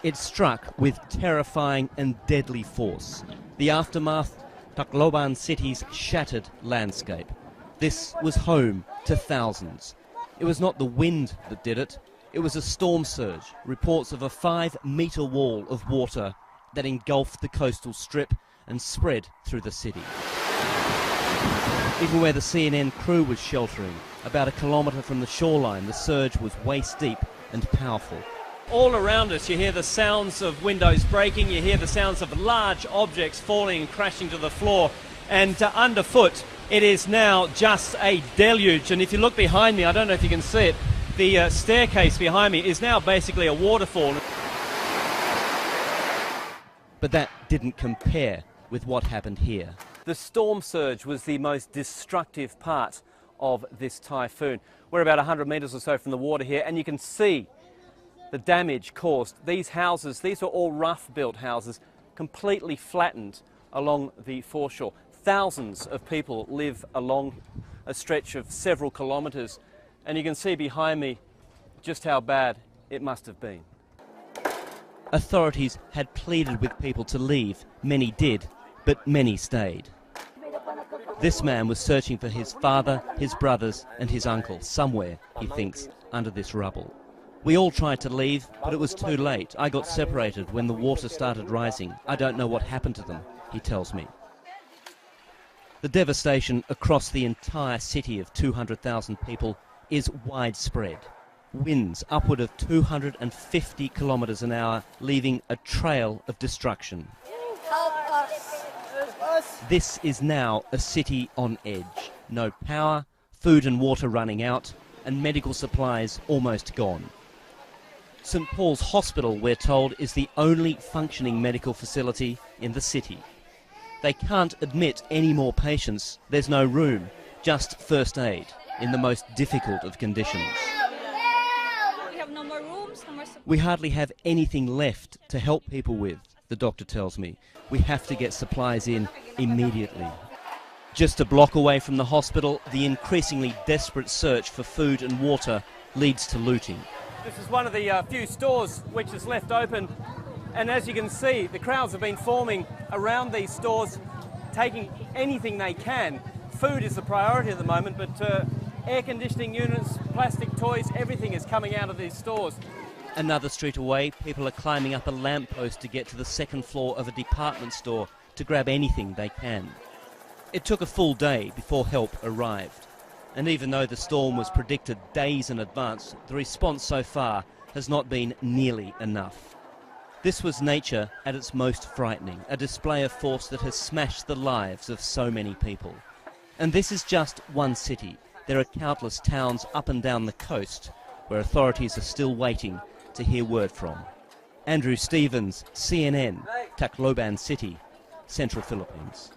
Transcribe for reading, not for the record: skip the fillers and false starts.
It struck with terrifying and deadly force. The aftermath, Tacloban City's shattered landscape. This was home to thousands. It was not the wind that did it, it was a storm surge, reports of a 5-metre wall of water that engulfed the coastal strip and spread through the city. Even where the CNN crew was sheltering, about a kilometre from the shoreline, the surge was waist-deep and powerful. All around us you hear the sounds of windows breaking, you hear the sounds of large objects falling and crashing to the floor, and underfoot it is now just a deluge. And if you look behind me, I don't know if you can see it, the staircase behind me is now basically a waterfall. But that didn't compare with what happened here. The storm surge was the most destructive part of this typhoon. We're about 100 metres or so from the water here, and you can see the damage caused. These houses, these were all rough-built houses, completely flattened along the foreshore. Thousands of people live along a stretch of several kilometres, and you can see behind me just how bad it must have been. Authorities had pleaded with people to leave. Many did, but many stayed. This man was searching for his father, his brothers and his uncle, somewhere, he thinks, under this rubble. We all tried to leave, but it was too late. I got separated when the water started rising. I don't know what happened to them, he tells me. The devastation across the entire city of 200,000 people is widespread. Winds upward of 250 kilometres an hour, leaving a trail of destruction. Help us. This is now a city on edge. No power, food and water running out, and medical supplies almost gone. St Paul's Hospital, we're told, is the only functioning medical facility in the city. They can't admit any more patients. There's no room, just first aid in the most difficult of conditions. We have no more rooms, no more support. We hardly have anything left to help people with, the doctor tells me. We have to get supplies in immediately. Just a block away from the hospital, the increasingly desperate search for food and water leads to looting. This is one of the few stores which is left open, and as you can see, the crowds have been forming around these stores, taking anything they can. Food is the priority at the moment, but air conditioning units, plastic toys, everything is coming out of these stores. Another street away, people are climbing up a lamppost to get to the second floor of a department store to grab anything they can. It took a full day before help arrived. And even though the storm was predicted days in advance, the response so far has not been nearly enough. This was nature at its most frightening, a display of force that has smashed the lives of so many people. And this is just one city. There are countless towns up and down the coast where authorities are still waiting to hear word from. Andrew Stevens, CNN, Tacloban City, Central Philippines.